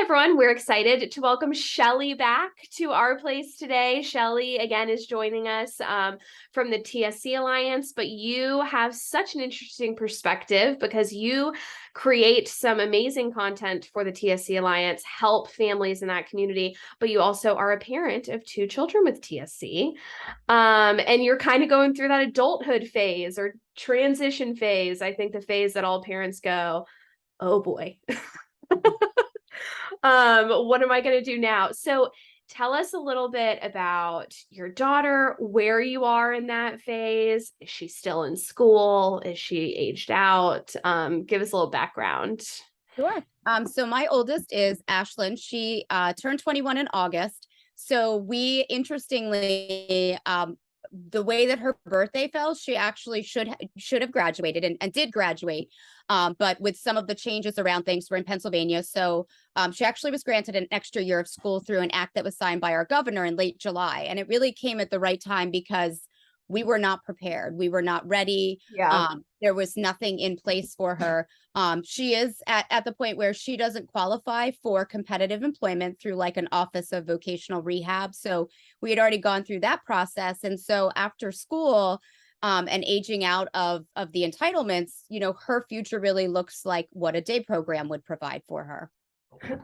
everyone. We're excited to welcome Shelly back to our place today. Shelly, again, is joining us from the TSC Alliance, but you have such an interesting perspective because you create some amazing content for the TSC Alliance, help families in that community, but you also are a parent of two children with TSC. And you're kind of going through that adulthood phase or transition phase. I think the phase that all parents go, oh boy. What am I going to do now? So tell us a little bit about your daughter, where you are in that phase. Is she still in school? Is she aged out? Give us a little background. Sure. So my oldest is Ashlyn. She turned 21 in August. So we, interestingly, the way that her birthday fell, she actually should have graduated and did graduate. But with some of the changes around things, we're in Pennsylvania. So she actually was granted an extra year of school through an act that was signed by our governor in late July. And it really came at the right time because we were not prepared. We were not ready. Yeah. There was nothing in place for her. She is at the point where she doesn't qualify for competitive employment through like an office of vocational rehab. So we had already gone through that process. And so after school and aging out of the entitlements, you know, her future really looks like what a day program would provide for her.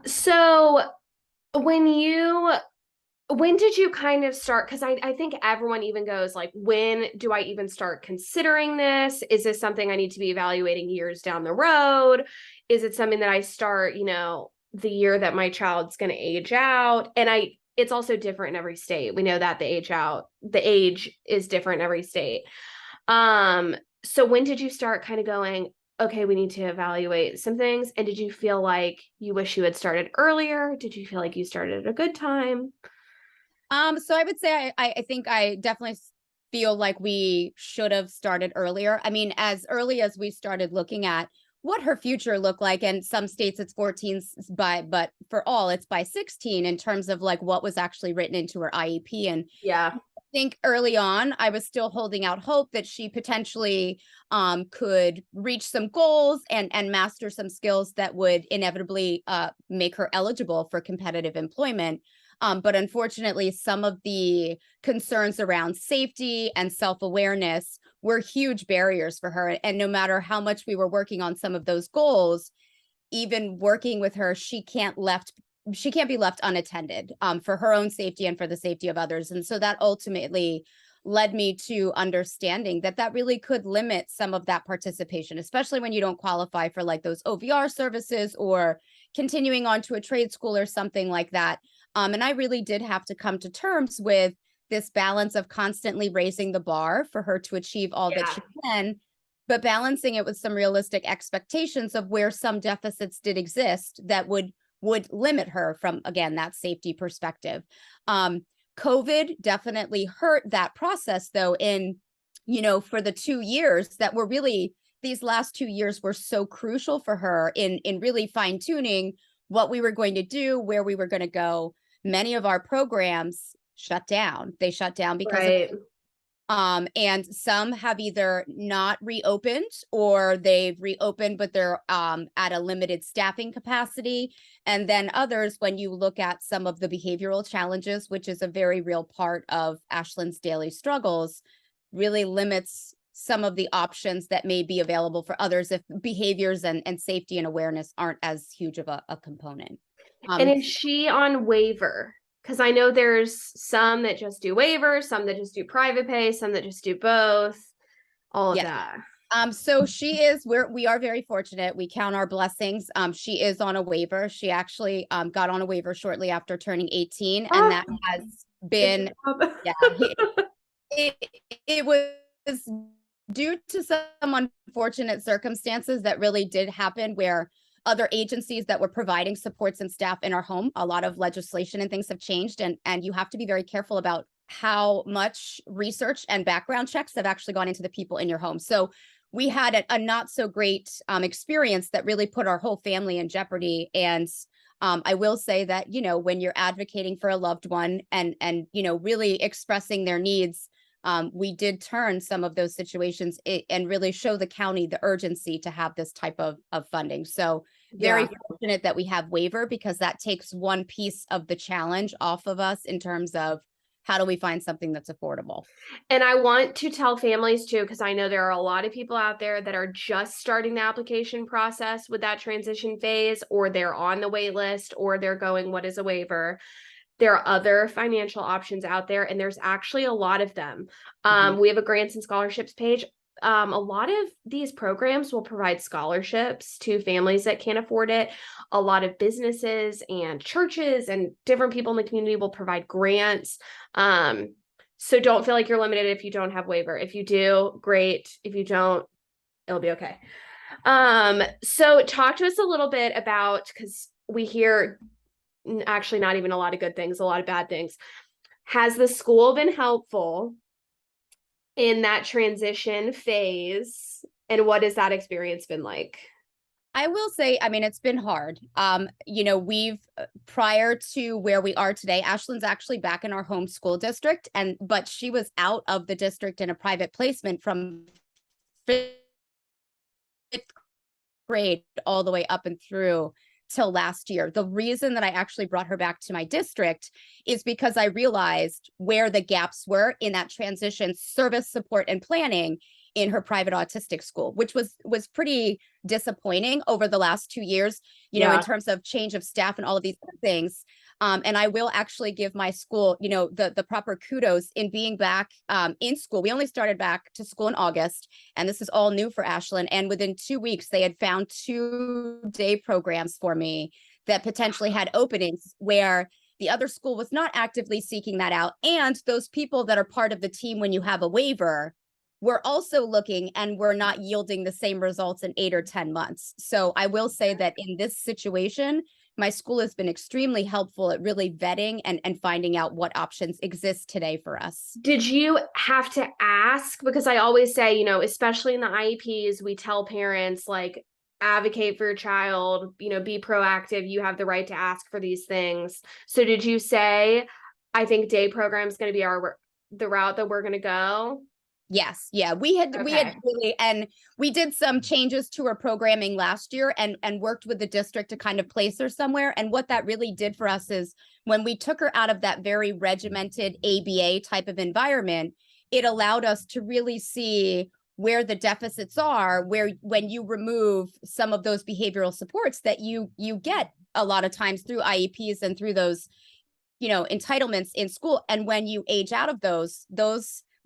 So when did you kind of start? Because I think everyone even goes like, when do I even start considering this? Is this something I need to be evaluating years down the road? Is it something that I start, the year that my child's going to age out? And it's also different in every state. We know that the age is different in every state. So when did you start kind of going, okay, we need to evaluate some things? And did you feel like you wish you had started earlier? Did you feel like you started at a good time? So I would say I think I definitely feel like we should have started earlier. I mean, as early as we started looking at what her future looked like, and some states it's 14 but for all it's by 16 in terms of like what was actually written into her IEP. And Yeah. I think early on, I was still holding out hope that she potentially could reach some goals and master some skills that would inevitably make her eligible for competitive employment. But unfortunately, some of the concerns around safety and self-awareness were huge barriers for her. And no matter how much we were working on some of those goals, even working with her, she can't be left unattended for her own safety and for the safety of others. And so that ultimately led me to understanding that really could limit some of that participation, especially when you don't qualify for like those OVR services or continuing on to a trade school or something like that. And I really did have to come to terms with this balance of constantly raising the bar for her to achieve all that she can, but balancing it with some realistic expectations of where some deficits did exist that would limit her from, again, that safety perspective. COVID definitely hurt that process, though, for the 2 years that were really, these last 2 years were so crucial for her in really fine tuning what we were going to do, where we were going to go. Many of our programs shut down. They shut down because and some have either not reopened or they've reopened, but they're at a limited staffing capacity. And then others, when you look at some of the behavioral challenges, which is a very real part of Ashlyn's daily struggles, really limits some of the options that may be available for others if behaviors and safety and awareness aren't as huge of a component. And is she on waiver? Because I know there's some that just do waivers, some that just do private pay, some that just do both, all of that. So we are very fortunate. We count our blessings. She is on a waiver. She actually got on a waiver shortly after turning 18. And that has been, it was due to some unfortunate circumstances that really did happen where other agencies that were providing supports and staff in our home, a lot of legislation and things have changed. And you have to be very careful about how much research and background checks have actually gone into the people in your home. So we had a not so great experience that really put our whole family in jeopardy. And I will say that, when you're advocating for a loved one and really expressing their needs, we did turn some of those situations and really show the county the urgency to have this type of funding. So very fortunate that we have waiver, because that takes one piece of the challenge off of us in terms of how do we find something that's affordable. And I want to tell families too, because I know there are a lot of people out there that are just starting the application process with that transition phase, or they're on the wait list, or they're going, what is a waiver? There are other financial options out there, and there's actually a lot of them. We have a grants and scholarships page. A lot of these programs will provide scholarships to families that can't afford it. A lot of businesses and churches and different people in the community will provide grants. So don't feel like you're limited if you don't have waiver. If you do, great. If you don't, it'll be okay. So talk to us a little bit about, because we hear actually not even a lot of good things, a lot of bad things. Has the school been helpful in that transition phase? And what has that experience been like? I will say, I mean, it's been hard. We've prior to where we are today, Ashlyn's actually back in our home school district, but she was out of the district in a private placement from 5th grade all the way up and through till last year. The reason that I actually brought her back to my district is because I realized where the gaps were in that transition service, support, and planning in her private autistic school, which was pretty disappointing over the last 2 years, in terms of change of staff and all of these things. And I will actually give my school, the proper kudos in being back in school. We only started back to school in August, and this is all new for Ashlyn. And within 2 weeks, they had found 2-day programs for me that potentially had openings where the other school was not actively seeking that out. And those people that are part of the team when you have a waiver, we're also looking, and we're not yielding the same results in 8 or 10 months. So I will say that in this situation, my school has been extremely helpful at really vetting and finding out what options exist today for us. Did you have to ask? Because I always say, especially in the IEPs, we tell parents, like, advocate for your child, be proactive. You have the right to ask for these things. So did you say, I think day program is going to be the route that we're going to go? Yes. Yeah. We had really, and we did some changes to our programming last year and worked with the district to kind of place her somewhere. And what that really did for us is when we took her out of that very regimented ABA type of environment, it allowed us to really see where the deficits are, when you remove some of those behavioral supports that you get a lot of times through IEPs and through those, entitlements in school. And when you age out of those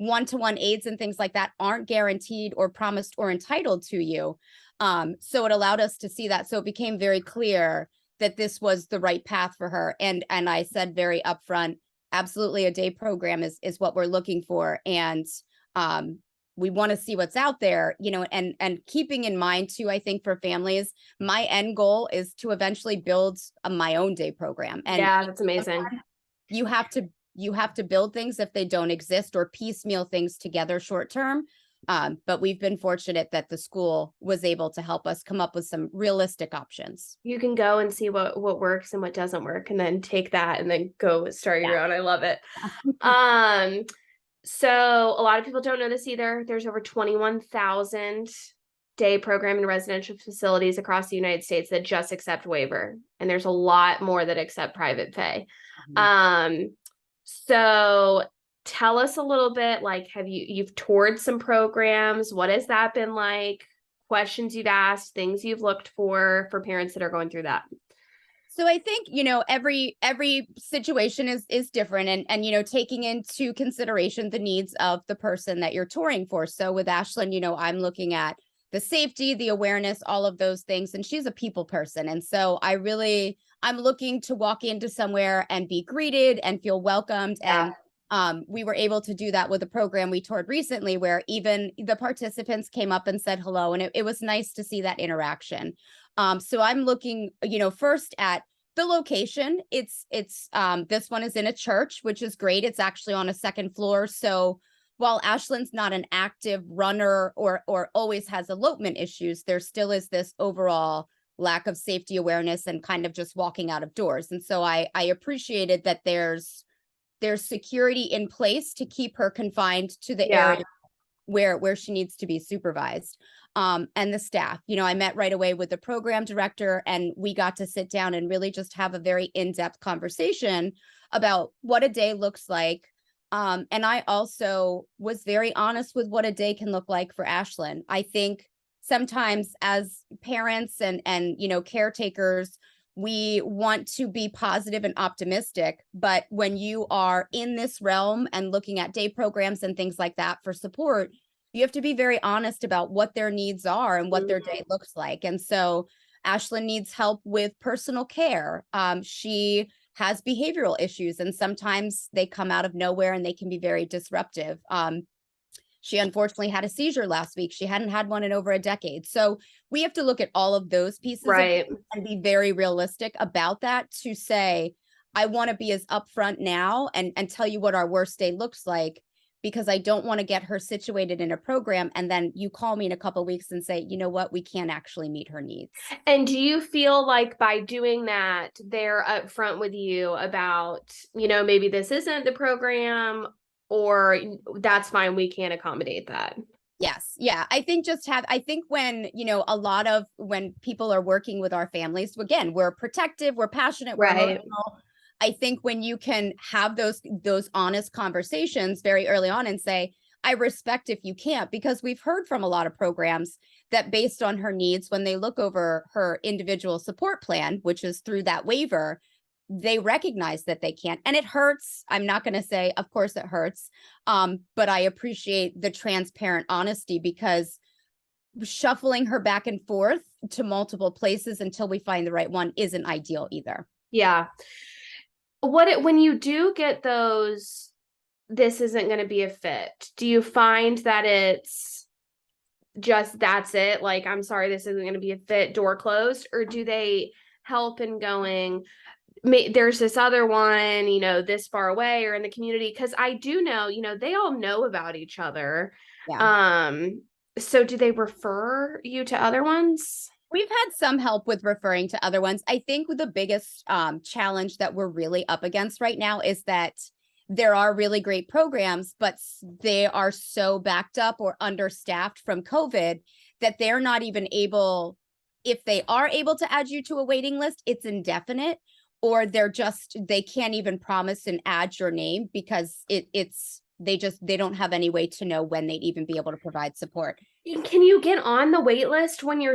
one-to-one aids and things like that aren't guaranteed or promised or entitled to you. So it allowed us to see that. So it became very clear that this was the right path for her. And I said very upfront, absolutely a day program is what we're looking for. And we want to see what's out there, and keeping in mind too, I think for families, my end goal is to eventually build my own day program. And yeah, that's amazing. You have to build things if they don't exist, or piecemeal things together short term. But we've been fortunate that the school was able to help us come up with some realistic options. You can go and see what works and what doesn't work, and then take that and then go start your own. I love it. So a lot of people don't know this either. There's over 21,000 day program and residential facilities across the United States that just accept waiver. And there's a lot more that accept private pay. So tell us a little bit, like, you've toured some programs? What has that been like? Questions you've asked, things you've looked for parents that are going through that? So I think, every situation is different, and taking into consideration the needs of the person that you're touring for. So with Ashlyn, I'm looking at the safety, the awareness, all of those things. And she's a people person. And so I'm looking to walk into somewhere and be greeted and feel welcomed. Yeah. And we were able to do that with a program we toured recently, where even the participants came up and said hello. And it was nice to see that interaction. So I'm looking, first at the location. It's this one is in a church, which is great. It's actually on a second floor. So while Ashlyn's not an active runner or always has elopement issues, there still is this overall lack of safety awareness and kind of just walking out of doors. And so I appreciated that there's there's security in place to keep her confined to the Yeah. area where she needs to be supervised. And the staff, I met right away with the program director, and we got to sit down and really just have a very in-depth conversation about what a day looks like. And I also was very honest with what a day can look like for Ashlyn. I think sometimes as parents and caretakers, we want to be positive and optimistic, but when you are in this realm and looking at day programs and things like that for support, you have to be very honest about what their needs are and what their day looks like. And so Ashlyn needs help with personal care. She has behavioral issues, and sometimes they come out of nowhere and they can be very disruptive. She unfortunately had a seizure last week. She hadn't had one in over a decade. So we have to look at all of those pieces Right. and be very realistic about that, to say, I want to be as upfront now and tell you what our worst day looks like, because I don't want to get her situated in a program and then you call me in a couple of weeks and say, you know what, we can't actually meet her needs. And do you feel like by doing that, they're upfront with you about, maybe this isn't the program, or that's fine, we can't accommodate that? Yes. Yeah. I think when, when people are working with our families, again, we're protective, we're passionate, we're Right. emotional. I think when you can have those honest conversations very early on and say, I respect if you can't, because we've heard from a lot of programs that based on her needs, when they look over her individual support plan, which is through that waiver, they recognize that they can't. And it hurts. I'm not going to say, of course it hurts. But I appreciate the transparent honesty, because shuffling her back and forth to multiple places until we find the right one isn't ideal either. Yeah. When you do get those, this isn't going to be a fit, do you find that it's just, that's it? Like, I'm sorry, this isn't going to be a fit, door closed? Or do they help in going, there's this other one, this far away or in the community? Because I do know, they all know about each other. Yeah. So do they refer you to other ones? We've had some help with referring to other ones. I think the biggest challenge that we're really up against right now is that there are really great programs, but they are so backed up or understaffed from COVID that they're not even able, if they are able to add you to a waiting list, it's indefinite, or they can't even promise and add your name because they don't have any way to know when they'd even be able to provide support. Can you get on the wait list when your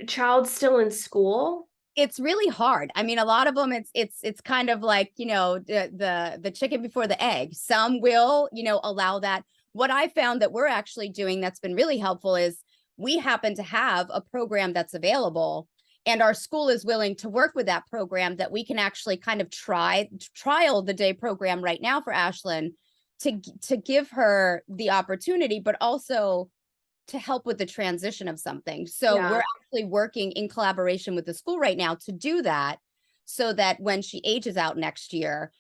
child's still in school? It's really hard. I mean, a lot of them, it's kind of like, the chicken before the egg. Some will, allow that. What I found that we're actually doing that's been really helpful is we happen to have a program that's available, and our school is willing to work with that program, that we can actually kind of trial the day program right now for Ashlyn to give her the opportunity, but also to help with the transition of something. So we're actually working in collaboration with the school right now to do that, so that when she ages out next year,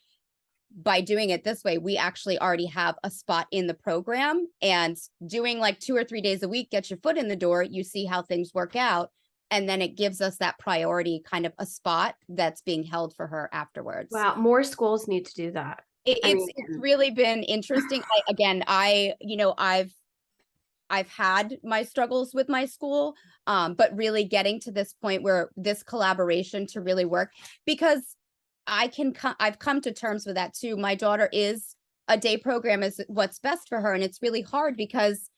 by doing it this way, we actually already have a spot in the program, and doing like 2 or 3 days a week, get your foot in the door, you see how things work out. And then it gives us that priority, kind of a spot that's being held for her afterwards. Wow. More schools need to do that. It's really been interesting. I've had my struggles with my school, but really getting to this point where this collaboration to really work, because I've come to terms with that too. My daughter is a day program is what's best for her. And it's really hard because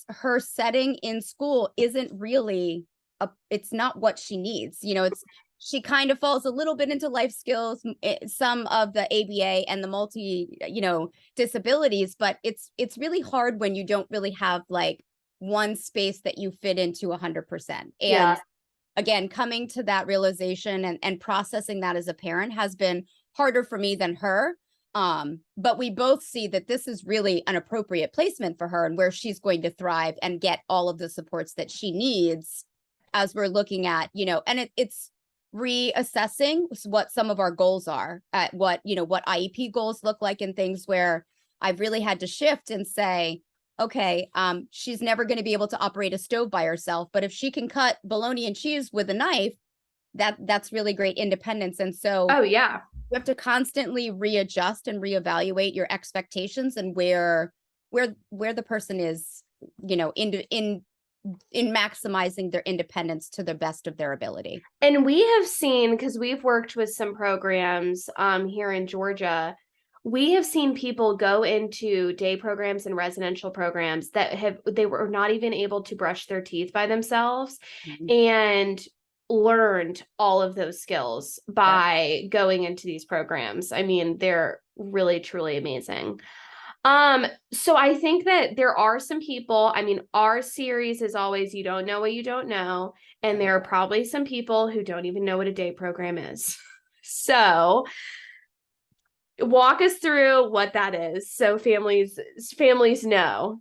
her setting in school isn't really, it's not what she needs. She kind of falls a little bit into life skills, some of the ABA and the multi, disabilities, but it's really hard when you don't really have like one space that you fit into 100%. And again, coming to that realization and processing that as a parent has been harder for me than her. But we both see that this is really an appropriate placement for her and where she's going to thrive and get all of the supports that she needs, as we're looking at, and it's reassessing what some of our goals are, at what IEP goals look like, and things where I've really had to shift and say, okay, she's never going to be able to operate a stove by herself, but if she can cut bologna and cheese with a knife, that's really great independence. And so, oh yeah, You have to constantly readjust and reevaluate your expectations and where the person is, in maximizing their independence to the best of their ability. And we have seen, because we've worked with some programs here in Georgia, we have seen people go into day programs and residential programs that they were not even able to brush their teeth by themselves, and learned all of those skills by going into these programs. I mean, they're really, truly amazing. So I think that there are some people, I mean, our series is always, you don't know what you don't know. And there are probably some people who don't even know what a day program is. So walk us through what that is, so families know.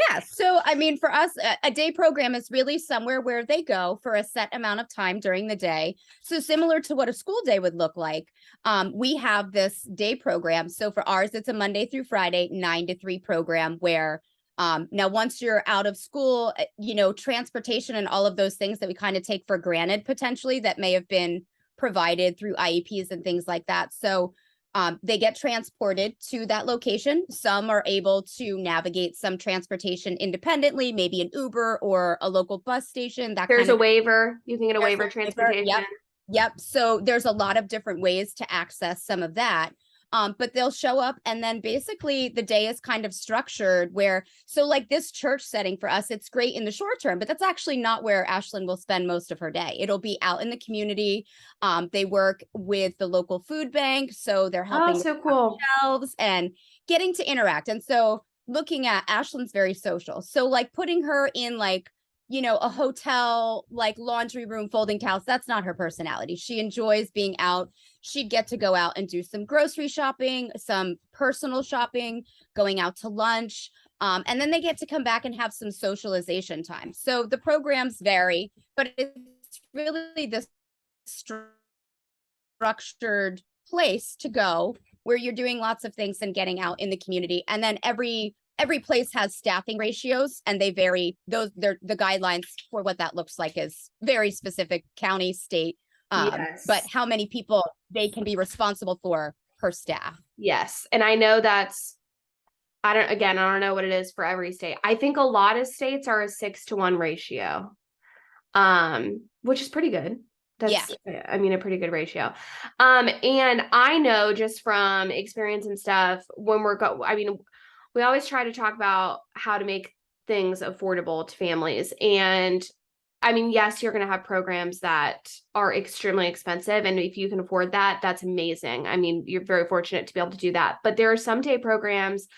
Yeah. So, I mean, for us, a day program is really somewhere where they go for a set amount of time during the day. So similar to what a school day would look like, we have this day program. So for ours, it's a Monday through Friday, 9 to 3 program where now once you're out of school, transportation and all of those things that we kind of take for granted potentially that may have been provided through IEPs and things like that. So they get transported to that location. Some are able to navigate some transportation independently, maybe an Uber or a local bus station. There's a waiver. You can get a waiver transportation. Yep. So there's a lot of different ways to access some of that. But they'll show up, and then basically the day is kind of structured where, so like this church setting for us, it's great in the short term, but that's actually not where Ashlyn will spend most of her day. It'll be out in the community. They work with the local food bank, so they're helping so cool. shelves and getting to interact. And so looking at Ashlyn's very social. So like putting her in like, a hotel, like laundry room, folding towels, that's not her personality. She enjoys being out. She'd get to go out and do some grocery shopping, some personal shopping, going out to lunch. And then they get to come back and have some socialization time. So the programs vary, but it's really this structured place to go where you're doing lots of things and getting out in the community. And then every place has staffing ratios, and they vary. The guidelines for what that looks like is very specific, county, state, but how many people they can be responsible for per staff. Yes. And I know I don't know what it is for every state. I think a lot of states are a 6-to-1 ratio, which is pretty good. That's, I mean, a pretty good ratio. And I know just from experience and stuff, when we always try to talk about how to make things affordable to families. And I mean, yes, you're going to have programs that are extremely expensive. And if you can afford that, that's amazing. I mean, you're very fortunate to be able to do that. But there are some day programs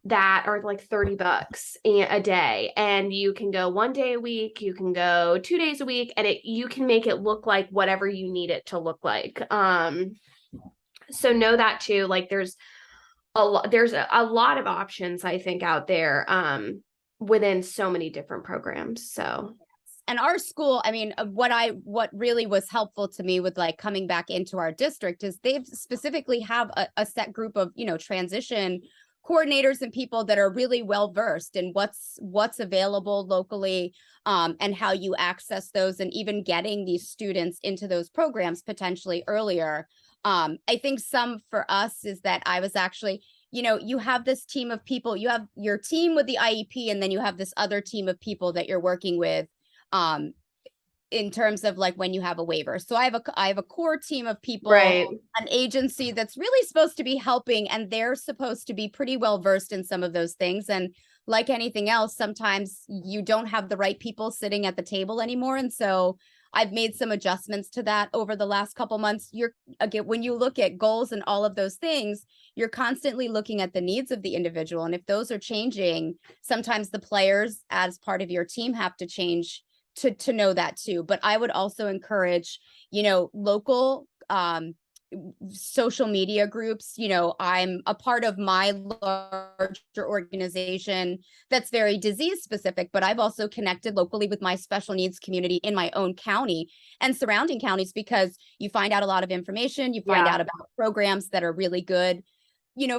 that are like $30 a day, and you can go 1 day a week, you can go 2 days a week, and you can make it look like whatever you need it to look like. So know that too. Like there's a lot of options, I think, out there within so many different programs. So, and our school, I mean, what really was helpful to me with like coming back into our district is they've specifically have a set group of, transition coordinators and people that are really well versed in what's available locally, and how you access those, and even getting these students into those programs potentially earlier. I think some for us is that I was actually, you have this team of people, you have your team with the IEP, and then you have this other team of people that you're working with, in terms of like when you have a waiver. So I have a core team of people, right, an agency that's really supposed to be helping, and they're supposed to be pretty well versed in some of those things. And like anything else, sometimes you don't have the right people sitting at the table anymore. And so I've made some adjustments to that over the last couple months. When you look at goals and all of those things, you're constantly looking at the needs of the individual. And if those are changing, sometimes the players as part of your team have to change to know that too. But I would also encourage, local social media groups. I'm a part of my larger organization that's very disease specific, but I've also connected locally with my special needs community in my own county and surrounding counties, because you find out a lot of information, you find out about programs that are really good.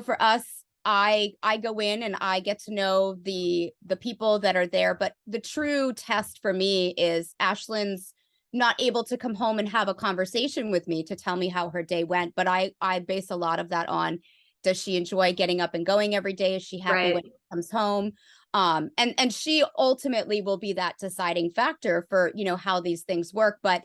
For us, I go in and I get to know the people that are there, but the true test for me is Ashlyn's not able to come home and have a conversation with me to tell me how her day went. But I base a lot of that on, does she enjoy getting up and going every day? Is she happy when Right. she comes home? And she ultimately will be that deciding factor for, you know, how these things work. But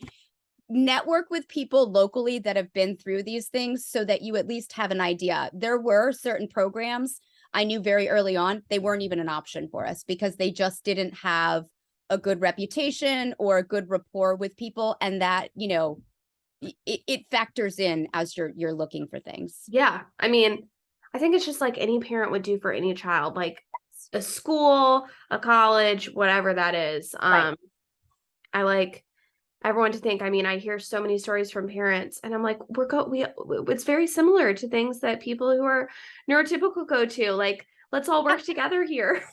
network with people locally that have been through these things so that you at least have an idea. There were certain programs I knew very early on, they weren't even an option for us because they just didn't have a good reputation or a good rapport with people. And that, you know, it factors in as you're looking for things. Yeah. I mean, I think it's just like any parent would do for any child, like a school, a college, whatever that is. Right. I like everyone to think, I mean, I hear so many stories from parents and I'm like, it's very similar to things that people who are neurotypical go to. Like, let's all work together here.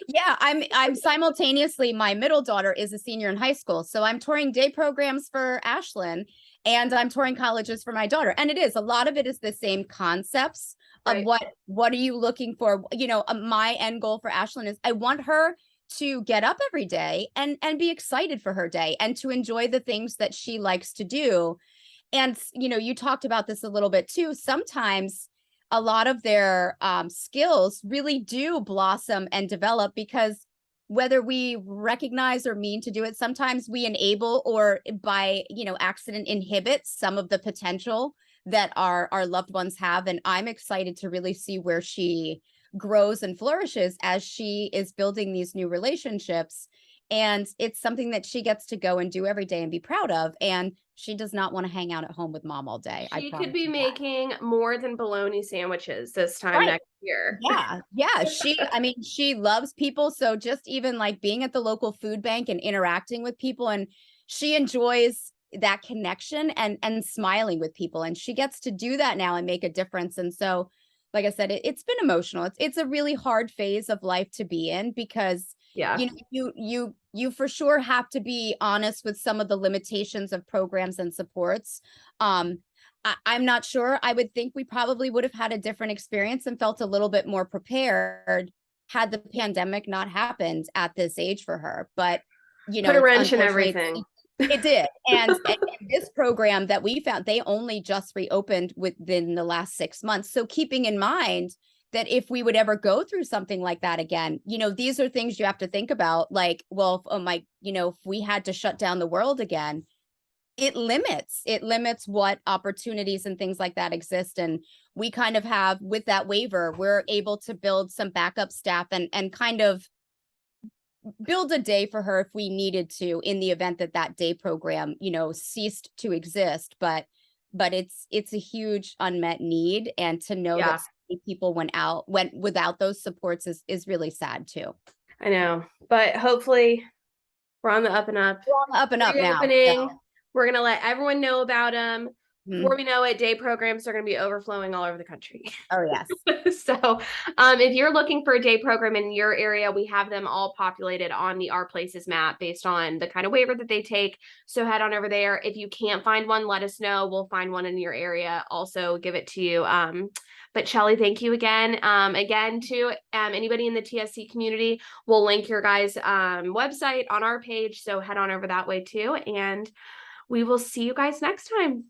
Yeah, I'm simultaneously, my middle daughter is a senior in high school, so I'm touring day programs for Ashlyn and I'm touring colleges for my daughter. And it is a lot of it is the same concepts of Right. what are you looking for? You know, my end goal for Ashlyn is I want her to get up every day and be excited for her day and to enjoy the things that she likes to do. And you know, you talked about this a little bit too. Sometimes a lot of their skills really do blossom and develop because whether we recognize or mean to do it, sometimes we enable or by, you know, accident inhibit some of the potential that our loved ones have. And I'm excited to really see where she grows and flourishes as she is building these new relationships. And it's something that she gets to go and do every day and be proud of. And she does not want to hang out at home with mom all day. I She could promise be you that. making more than bologna sandwiches this time Right. next year. Yeah. Yeah. I mean, she loves people. So just even like being at the local food bank and interacting with people, and she enjoys that connection and smiling with people. And she gets to do that now and make a difference. And so, like I said, it's been emotional. It's a really hard phase of life to be in because Yeah. you know you for sure have to be honest with some of the limitations of programs and supports. I'm not sure. I would think we probably would have had a different experience and felt a little bit more prepared had the pandemic not happened at this age for her. But, you Put know, a it's wrench in unfortunate. everything. It did. And this program that we found, they only just reopened within the last 6 months. So keeping in mind that if we would ever go through something like that again, you know, these are things you have to think about. Like, well, if, oh my, you know, if we had to shut down the world again, it limits what opportunities and things like that exist. And we kind of have, with that waiver, we're able to build some backup staff and kind of build a day for her if we needed to in the event that that day program, you know, ceased to exist. But it's a huge unmet need, and to know Yeah, that so many people went without those supports is really sad too. I know. But hopefully we're on the up and up. We're on the up and up now. Reopening. So, We're going to let everyone know about them. Before mhm. we know it, day programs are going to be overflowing all over the country. Oh yes. So, if you're looking for a day program in your area, we have them all populated on the Our Places map based on the kind of waiver that they take. So head on over there. If you can't find one, let us know. We'll find one in your area. Also, give it to you. But Shelly, thank you again. Again to anybody in the TSC community, we'll link your guys' website on our page. So head on over that way too, and we will see you guys next time.